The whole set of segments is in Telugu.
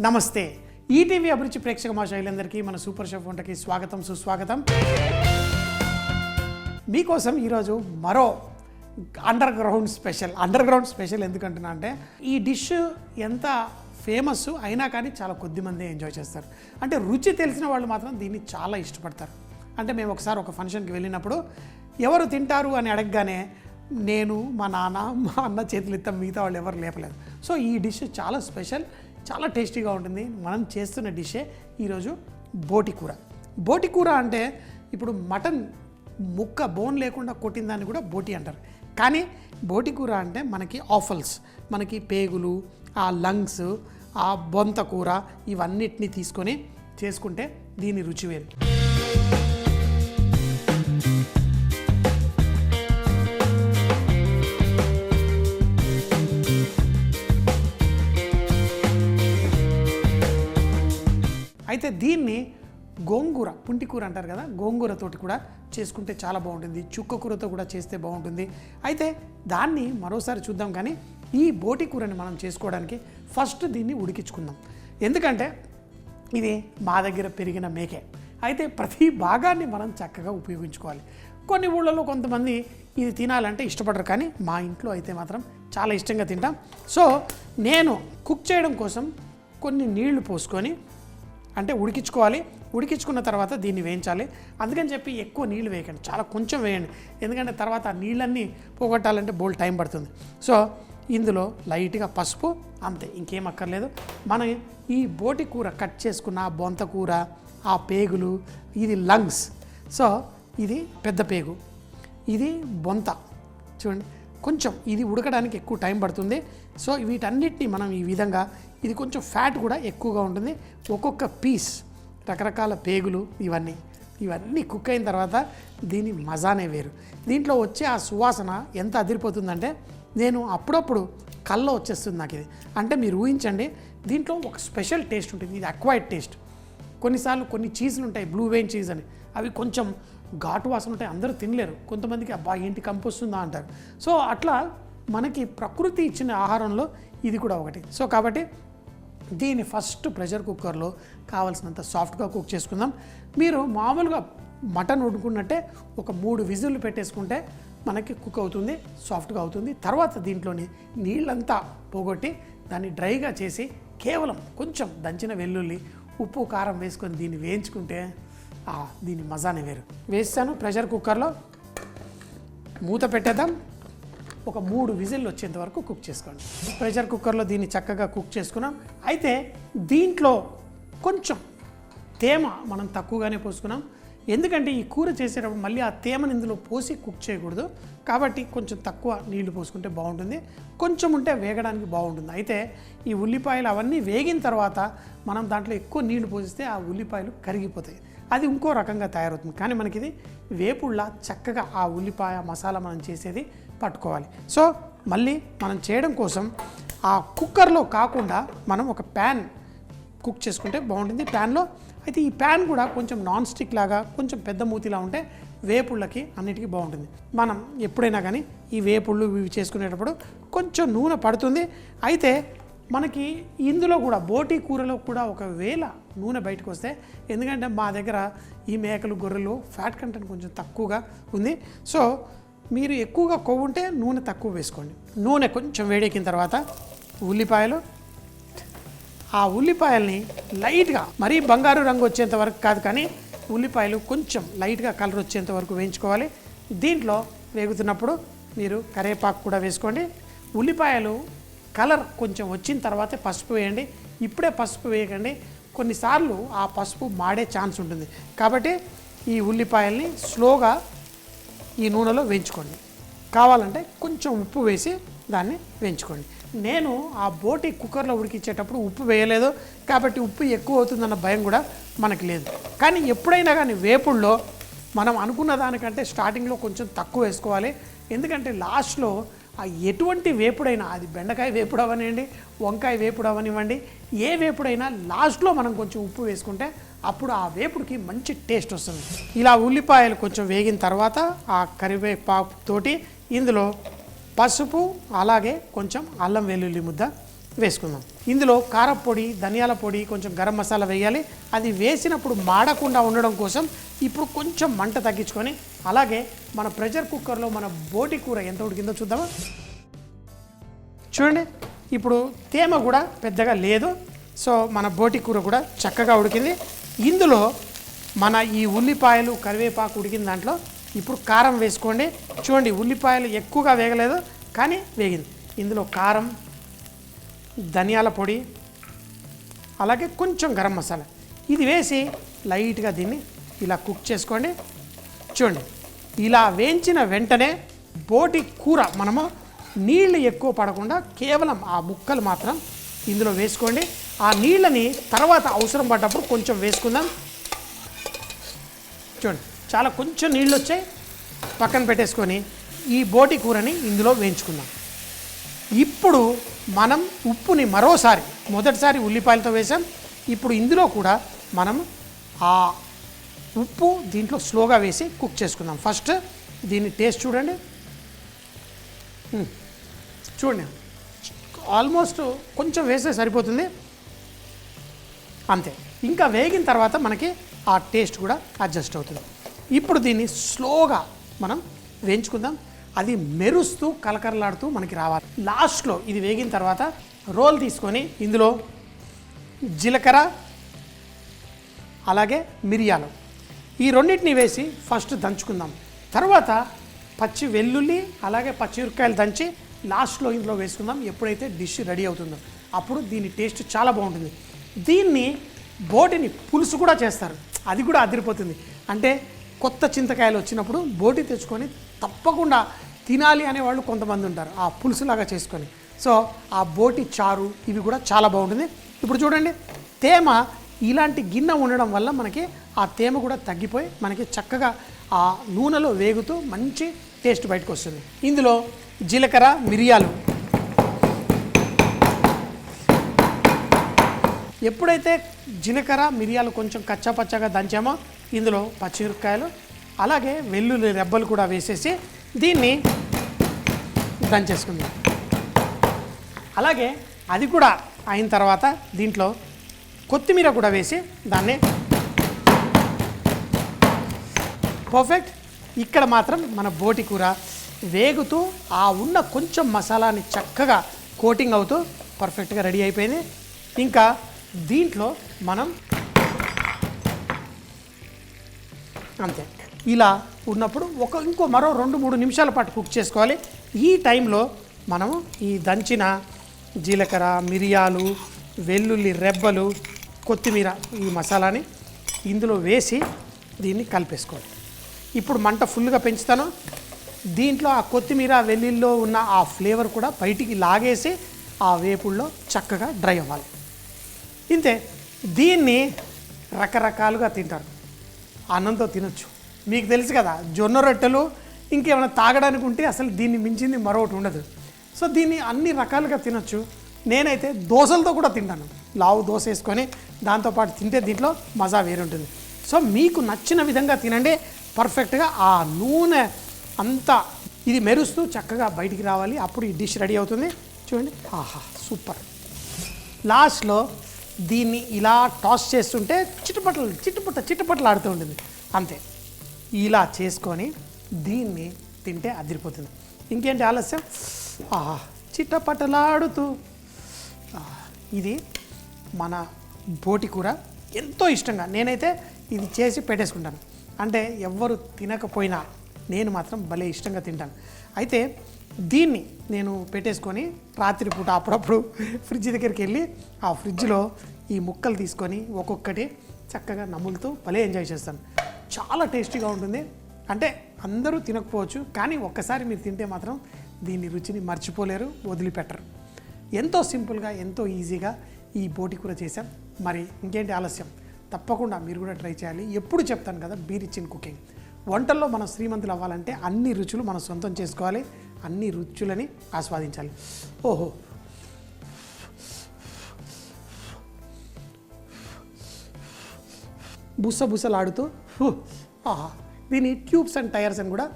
నమస్తే ఈటీవీ అభిరుచి ప్రేక్షక మాషైలందరికీ మన సూపర్ షెఫ్ వంటకి స్వాగతం సుస్వాగతం. మీకోసం ఈరోజు మరో అండర్ గ్రౌండ్ స్పెషల్ ఎందుకంటున్నా అంటే ఈ డిష్ ఎంత ఫేమస్ అయినా కానీ చాలా కొద్ది మంది ఎంజాయ్ చేస్తారు. అంటే రుచి తెలిసిన వాళ్ళు మాత్రం దీన్ని చాలా ఇష్టపడతారు. అంటే మేము ఒకసారి ఒక ఫంక్షన్కి వెళ్ళినప్పుడు ఎవరు తింటారు అని అడగగానే నేను మా నాన్న మా అన్న చేతులు ఎత్తాం, మిగతా వాళ్ళు ఎవరు లేపలేదు. సో ఈ డిష్ చాలా స్పెషల్, చాలా టేస్టీగా ఉంటుంది. మనం చేస్తున్న డిషే ఈరోజు బోటి కూర. బోటి కూర అంటే ఇప్పుడు మటన్ ముక్క బోన్ లేకుండా కొట్టిన దాన్ని కూడా బోటి అంటారు. కానీ బోటి కూర అంటే మనకి ఆఫల్స్, మనకి పేగులు, ఆ లంగ్స్, ఆ బొంత కూర ఇవన్నిటిని తీసుకొని చేసుకుంటే దీని రుచి వేరు. అయితే దీన్ని గోంగూర, పుంటి కూర అంటారు కదా, గోంగూరతోటి కూడా చేసుకుంటే చాలా బాగుంటుంది. చుక్క కూరతో కూడా చేస్తే బాగుంటుంది. అయితే దాన్ని మరోసారి చూద్దాం. కానీ ఈ బోటి కూరని మనం చేసుకోవడానికి ఫస్ట్ దీన్ని ఉడికించుకుందాం. ఎందుకంటే ఇది మా దగ్గర పెరిగిన మేకే. అయితే ప్రతి భాగాన్ని మనం చక్కగా ఉపయోగించుకోవాలి. కొన్ని ఊళ్ళలో కొంతమంది ఇది తినాలంటే ఇష్టపడరు, కానీ మా ఇంట్లో అయితే మాత్రం చాలా ఇష్టంగా తింటాం. సో నేను కుక్ చేయడం కోసం కొన్ని నీళ్లు పోసుకొని అంటే ఉడికించుకోవాలి. ఉడికించుకున్న తర్వాత దీన్ని వేయించాలి. అందుకని చెప్పి ఎక్కువ నీళ్ళు వేయకండి, చాలా కొంచెం వేయండి. ఎందుకంటే తర్వాత ఆ నీళ్ళన్నీ పోగొట్టాలంటే బోల్ టైం పడుతుంది. సో ఇందులో లైట్గా పసుపు, అంతే, ఇంకేం అక్కర్లేదు. మనం ఈ బోటి కూర కట్ చేసుకున్న ఆ బొంత కూర, ఆ పేగులు, ఇది లంగ్స్, సో ఇది పెద్ద పేగు, ఇది బొంత, చూడండి కొంచెం ఇది ఉడకడానికి ఎక్కువ టైం పడుతుంది. సో వీటన్నిటిని మనం ఈ విధంగా, ఇది కొంచెం ఫ్యాట్ కూడా ఎక్కువగా ఉంటుంది. ఒక్కొక్క పీస్, రకరకాల పేగులు, ఇవన్నీ కుక్ అయిన తర్వాత దీని మజానే వేరు. దీంట్లో వచ్చే ఆ సువాసన ఎంత అదిరిపోతుందంటే నేను అప్పుడప్పుడు కళ్ళలో వచ్చేస్తుంది నాకు ఇది. అంటే మీరు ఊహించండి, దీంట్లో ఒక స్పెషల్ టేస్ట్ ఉంటుంది. ఇది అక్వైర్డ్ టేస్ట్. కొన్నిసార్లు కొన్ని చీజ్లు ఉంటాయి, బ్లూ వెయిన్ చీజ్ అని, అవి కొంచెం ఘాటు వాసన ఉంటాయి, అందరూ తినలేరు. కొంతమందికి అబ్బా ఏంటి కంపు వస్తుందా అంటారు. సో అట్లా మనకి ప్రకృతి ఇచ్చిన ఆహారంలో ఇది కూడా ఒకటి. సో కాబట్టి దీన్ని ఫస్ట్ ప్రెషర్ కుక్కర్లో కావాల్సినంత సాఫ్ట్గా కుక్ చేసుకుందాం. మీరు మామూలుగా మటన్ వండుకున్నట్టే ఒక 3 విజిల్లు పెట్టేసుకుంటే మనకి కుక్ అవుతుంది, సాఫ్ట్గా అవుతుంది. తర్వాత దీంట్లోని నీళ్ళంతా పోగొట్టి దాన్ని డ్రైగా చేసి కేవలం కొంచెం దంచిన వెల్లుల్లి, ఉప్పు, కారం వేసుకొని దీన్ని వేయించుకుంటే దీని మజానే వేరు. వేస్తాను ప్రెషర్ కుక్కర్లో, మూత పెట్టేద్దాం. ఒక 3 విజిల్లు వచ్చేంత వరకు కుక్ చేసుకోండి. ప్రెషర్ కుక్కర్లో దీన్ని చక్కగా కుక్ చేసుకున్నాం. అయితే దీంట్లో కొంచెం తేమ మనం తక్కువగానే పోసుకున్నాం. ఎందుకంటే ఈ కూర చేసేటప్పుడు మళ్ళీ ఆ తేమని ఇందులో పోసి కుక్ చేయకూడదు. కాబట్టి కొంచెం తక్కువ నీళ్లు పోసుకుంటే బాగుంటుంది. కొంచెం ఉంటే వేగడానికి బాగుంటుంది. అయితే ఈ ఉల్లిపాయలు అవన్నీ వేగిన తర్వాత మనం దాంట్లో ఎక్కువ నీళ్లు పోసిస్తే ఆ ఉల్లిపాయలు కరిగిపోతాయి, అది ఇంకో రకంగా తయారవుతుంది. కానీ మనకి ఇది వేపుళ్ళ చక్కగా ఆ ఉల్లిపాయ మసాలా మనం చేసేది పట్టుకోవాలి. సో మళ్ళీ మనం చేయడం కోసం ఆ కుక్కర్లో కాకుండా మనం ఒక ప్యాన్ కుక్ చేసుకుంటే బాగుంటుంది, ప్యాన్లో. అయితే ఈ ప్యాన్ కూడా కొంచెం నాన్ స్టిక్ లాగా, కొంచెం పెద్ద మూతిలా ఉంటే వేపుళ్ళకి అన్నిటికీ బాగుంటుంది. మనం ఎప్పుడైనా కానీ ఈ వేపుళ్ళు ఇవి చేసుకునేటప్పుడు కొంచెం నూనె పడుతుంది. అయితే మనకి ఇందులో కూడా బోటి కూరలో కూడా ఒకవేళ నూనె బయటకు వస్తే, ఎందుకంటే మా దగ్గర ఈ మేకలు, గొర్రెలు ఫ్యాట్ కంటెంట్ కొంచెం తక్కువగా ఉంది. సో మీరు ఎక్కువగా కొవ్వు ఉంటే నూనె తక్కువ వేసుకోండి. నూనె కొంచెం వేడెక్కిన తర్వాత ఉల్లిపాయలు, ఆ ఉల్లిపాయల్ని లైట్గా, మరీ బంగారు రంగు వచ్చేంత వరకు కాదు, కానీ ఉల్లిపాయలు కొంచెం లైట్గా కలర్ వచ్చేంత వరకు వేయించుకోవాలి. దీంట్లో వేగుతున్నప్పుడు మీరు కరివేపాకు కూడా వేసుకోండి. ఉల్లిపాయలు కలర్ కొంచెం వచ్చిన తర్వాతే పసుపు వేయండి. ఇప్పుడే పసుపు వేయకండి, కొన్నిసార్లు ఆ పసుపు మాడే ఛాన్స్ ఉంటుంది. కాబట్టి ఈ ఉల్లిపాయల్ని స్లోగా ఈ నూనెలో వేయించుకోండి. కావాలంటే కొంచెం ఉప్పు వేసి దాన్ని వేయించుకోండి. నేను ఆ బోటి కుక్కర్లో ఉడికించేటప్పుడు ఉప్పు వేయలేదు, కాబట్టి ఉప్పు ఎక్కువ అవుతుందన్న భయం కూడా మనకి లేదు. కానీ ఎప్పుడైనా కానీ వేపుల్లో మనం అనుకున్న దానికంటే స్టార్టింగ్లో కొంచెం తక్కువ వేసుకోవాలి. ఎందుకంటే లాస్ట్లో ఎటువంటి వేపుడైనా, అది బెండకాయ వేపుడు అవనివ్వండి, వంకాయ వేపుడు అవనివ్వండి, ఏ వేపుడైనా లాస్ట్లో మనం కొంచెం ఉప్పు వేసుకుంటే అప్పుడు ఆ వేపుడికి మంచి టేస్ట్ వస్తుంది. ఇలా ఉల్లిపాయలు కొంచెం వేగిన తర్వాత ఆ కరివేపాకు తోటి ఇందులో పసుపు, అలాగే కొంచెం అల్లం వెల్లుల్లి ముద్ద వేసుకుందాం. ఇందులో కారపొడి, ధనియాల పొడి, కొంచెం గరం మసాలా వేయాలి. అది వేసినప్పుడు మాడకుండా ఉండడం కోసం ఇప్పుడు కొంచెం మంట తగ్గించుకొని, అలాగే మన ప్రెషర్ కుక్కర్లో మన బోటి కూర ఎంత ఉడికిందో చూద్దామా. చూడండి, ఇప్పుడు తేమ కూడా పెద్దగా లేదు. సో మన బోటి కూర కూడా చక్కగా ఉడికింది. ఇందులో మన ఈ ఉల్లిపాయలు, కరివేపాకు ఉడికిన దాంట్లో ఇప్పుడు కారం వేసుకోండి. చూడండి, ఉల్లిపాయలు ఎక్కువగా వేగలేదు కానీ వేగింది. ఇందులో కారం, ధనియాల పొడి, అలాగే కొంచెం గరం మసాలా ఇది వేసి లైట్గా దీన్ని ఇలా కుక్ చేసుకోండి. చూడండి, ఇలా వేయించిన వెంటనే బోటి కూర మనము నీళ్ళు ఎక్కువ పడకుండా కేవలం ఆ ముక్కలు మాత్రం ఇందులో వేసుకోండి. ఆ నీళ్ళని తర్వాత అవసరం పడ్డప్పుడు కొంచెం వేసుకుందాం. చూడండి, చాలా కొంచెం నీళ్ళు వచ్చాయి. పక్కన పెట్టేసుకొని ఈ బోటి కూరని ఇందులో వేయించుకుందాం. ఇప్పుడు మనం ఉప్పుని మరోసారి, మొదటిసారి ఉల్లిపాయలతో వేసాం, ఇప్పుడు ఇందులో కూడా మనం ఆ ఉప్పు దీంట్లో స్లోగా వేసి కుక్ చేసుకుందాం. ఫస్ట్ దీన్ని టేస్ట్ చూడండి. చూడండి, ఆల్మోస్ట్ కొంచెం వేస్తే సరిపోతుంది, అంతే. ఇంకా వేగిన తర్వాత మనకి ఆ టేస్ట్ కూడా అడ్జస్ట్ అవుతుంది. ఇప్పుడు దీన్ని స్లోగా మనం వేయించుకుందాం. అది మెరుస్తూ కలకరలాడుతూ మనకి రావాలి. లాస్ట్లో ఇది వేగిన తర్వాత రోల్ తీసుకొని ఇందులో జీలకర్ర, అలాగే మిరియాలు ఈ రెండింటిని వేసి ఫస్ట్ దంచుకుందాం. తర్వాత పచ్చి వెల్లుల్లి, అలాగే పచ్చిమిరపకాయలు దంచి లాస్ట్లో ఇందులో వేసుకుందాం. ఎప్పుడైతే డిష్ రెడీ అవుతుందో అప్పుడు దీని టేస్ట్ చాలా బాగుంటుంది. దీన్ని బోటిని పులుసు కూడా చేస్తారు, అది కూడా అదిరిపోతుంది. అంటే కొత్త చింతకాయలు వచ్చినప్పుడు బోటి తెచ్చుకొని తప్పకుండా తినాలి అనేవాళ్ళు కొంతమంది ఉంటారు, ఆ పులుసులాగా చేసుకొని. సో ఆ బోటి చారు ఇవి కూడా చాలా బాగుంటుంది. ఇప్పుడు చూడండి, తేమ ఇలాంటి గిన్నె ఉండడం వల్ల మనకి ఆ తేమ కూడా తగ్గిపోయి మనకి చక్కగా ఆ నూనెలో వేగుతూ మంచి టేస్ట్ బయటకు వస్తుంది. ఇందులో జీలకర్ర, మిరియాలు ఎప్పుడైతే జీలకర్ర, మిరియాలు కొంచెం కచ్చాపచ్చాగా దంచామో ఇందులో పచ్చిమిరపకాయలు, అలాగే వెల్లుల్లి రెబ్బలు కూడా వేసేసి దీన్ని దంచేసుకుందాం. అలాగే అది కూడా అయిన తర్వాత దీంట్లో కొత్తిమీర కూడా వేసి దాన్ని పర్ఫెక్ట్. ఇక్కడ మాత్రం మన బోటి కూర వేగుతూ ఆ ఉన్న కొంచెం మసాలాని చక్కగా కోటింగ్ అవుతూ పర్ఫెక్ట్గా రెడీ అయిపోయింది. ఇంకా దీంట్లో మనం అంతే ఇలా ఉన్నప్పుడు ఇంకో మరో 2-3 నిమిషాల పాటు కుక్ చేసుకోవాలి. ఈ టైంలో మనము ఈ దంచిన జీలకర్ర, మిరియాలు, వెల్లుల్లి రెబ్బలు, కొత్తిమీర ఈ మసాలాని ఇందులో వేసి దీన్ని కలిపేసుకోవాలి. ఇప్పుడు మంట ఫుల్గా పెంచుతాను. దీంట్లో ఆ కొత్తిమీర, వెల్లుల్లిలో ఉన్న ఆ ఫ్లేవర్ కూడా బయటికి లాగేసి ఆ వేపుల్లో చక్కగా డ్రై అవ్వాలి. ఇంతే. దీన్ని రకరకాలుగా తింటారు. అన్నంతో తినొచ్చు, మీకు తెలుసు కదా, జొన్న రొట్టెలు ఇంకేమైనా తాగడానికి ఉంటే అసలు దీన్ని మించింది మరొకటి ఉండదు. సో దీన్ని అన్ని రకాలుగా తినొచ్చు. నేనైతే దోశలతో కూడా తింటాను. లావు దోశ వేసుకొని దాంతోపాటు తింటే దీంట్లో మజా వేరుంటుంది. సో మీకు నచ్చిన విధంగా తినండి. పర్ఫెక్ట్గా ఆ నూనె అంతా ఇది మెరుస్తూ చక్కగా బయటికి రావాలి. అప్పుడు ఈ డిష్ రెడీ అవుతుంది. చూడండి, ఆహా సూపర్. లాస్ట్లో దీన్ని ఇలా టాస్ చేస్తుంటే చిట్టుపట్లు ఆడుతూ ఉంటుంది, అంతే. ఇలా చేసుకొని దీన్ని తింటే అదిరిపోతుంది. ఇంకేంటి ఆలస్యం, ఆహా చిట్టపట్టలాడుతూ. ఇది మన బోటి కూర ఎంతో ఇష్టంగా నేనైతే ఇది చేసి పెట్టేసుకుంటాను. అంటే ఎవ్వరు తినకపోయినా నేను మాత్రం భలే ఇష్టంగా తింటాను. అయితే దీన్ని నేను పెట్టేసుకొని రాత్రిపూట అప్పుడప్పుడు ఫ్రిడ్జ్ దగ్గరికి వెళ్ళి ఆ ఫ్రిడ్జ్లో ఈ ముక్కలు తీసుకొని ఒక్కొక్కటి చక్కగా నములుతూ భలే ఎంజాయ్ చేస్తాను. చాలా టేస్టీగా ఉంటుంది. అంటే అందరూ తినకపోవచ్చు, కానీ ఒక్కసారి మీరు తింటే మాత్రం దీని రుచిని మర్చిపోలేరు, వదిలిపెట్టరు. ఎంతో సింపుల్గా, ఎంతో ఈజీగా ఈ బోటి కూర చేశాం. మరి ఇంకేంటి ఆలస్యం, తప్పకుండా మీరు కూడా ట్రై చేయాలి. ఎప్పుడు చెప్తాను కదా, బీ రిచ్ ఇన్ కుకింగ్. వంటల్లో మనం శ్రీమంతులు అవ్వాలంటే అన్ని రుచులు మనం సొంతం చేసుకోవాలి, అన్ని రుచులని ఆస్వాదించాలి. ఓహో, బుసబుసలాడుతూ దీని ట్యూబ్స్ అండ్ టైర్స్ అని కూడా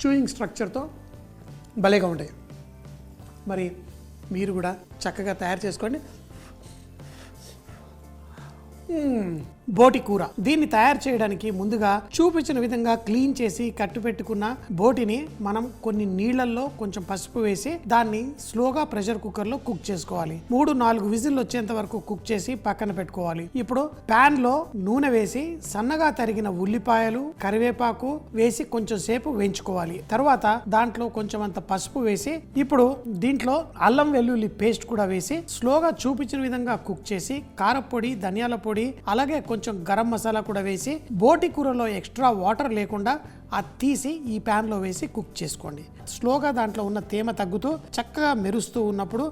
చూయింగ్ స్ట్రక్చర్తో భలేగా ఉంటాయి. మరి మీరు కూడా చక్కగా తయారు చేసుకోండి. బోటి కూర. దీన్ని తయారు చేయడానికి ముందుగా చూపించిన విధంగా క్లీన్ చేసి కట్టు పెట్టుకున్న బోటిని మనం కొన్ని నీళ్లలో కొంచెం పసుపు వేసి దాన్ని స్లోగా ప్రెషర్ కుక్కర్ లో కుక్ చేసుకోవాలి. 3-4 విజిల్ వచ్చేంత వరకు కుక్ చేసి పక్కన పెట్టుకోవాలి. ఇప్పుడు పాన్ లో నూనె వేసి సన్నగా తరిగిన ఉల్లిపాయలు, కరివేపాకు వేసి కొంచెం సేపు వేయించుకోవాలి. తర్వాత దాంట్లో కొంచెం అంత పసుపు వేసి ఇప్పుడు దీంట్లో అల్లం వెల్లుల్లి పేస్ట్ కూడా వేసి స్లోగా చూపించిన విధంగా కుక్ చేసి కారపొడి, ధనియాల పొడి, అలాగే కొంచెం గరం మసాలా కూడా వేసి బోటి కూరలో ఎక్స్ట్రా వాటర్ లేకుండా అది తీసి ఈ ప్యాన్లో వేసి కుక్ చేసుకోండి. స్లోగా దాంట్లో ఉన్న తేమ తగ్గుతూ చక్కగా మెరుస్తూ ఉన్నప్పుడు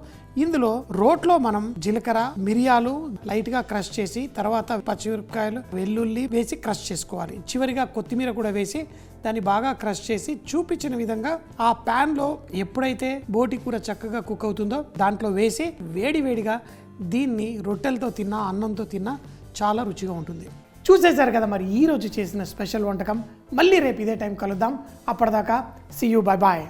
ఇందులో రోట్లో మనం జీలకర్ర, మిరియాలు లైట్గా క్రష్ చేసి తర్వాత పచ్చిమిరపకాయలు, వెల్లుల్లి వేసి క్రష్ చేసుకోవాలి. చివరిగా కొత్తిమీర కూడా వేసి దాన్ని బాగా క్రష్ చేసి చూపించిన విధంగా ఆ ప్యాన్లో ఎప్పుడైతే బోటి కూర చక్కగా కుక్ అవుతుందో దాంట్లో వేసి వేడివేడిగా దీన్ని రొట్టెలతో తిన్నా, అన్నంతో తిన్నా చాలా రుచిగా ఉంటుంది. చూసేశారు కదా మరి ఈ రోజు చేసిన స్పెషల్ వంటకం. మళ్ళీ రేపు ఇదే టైం కలుద్దాం. అప్పటిదాకా సీ యూ, బై బాయ్.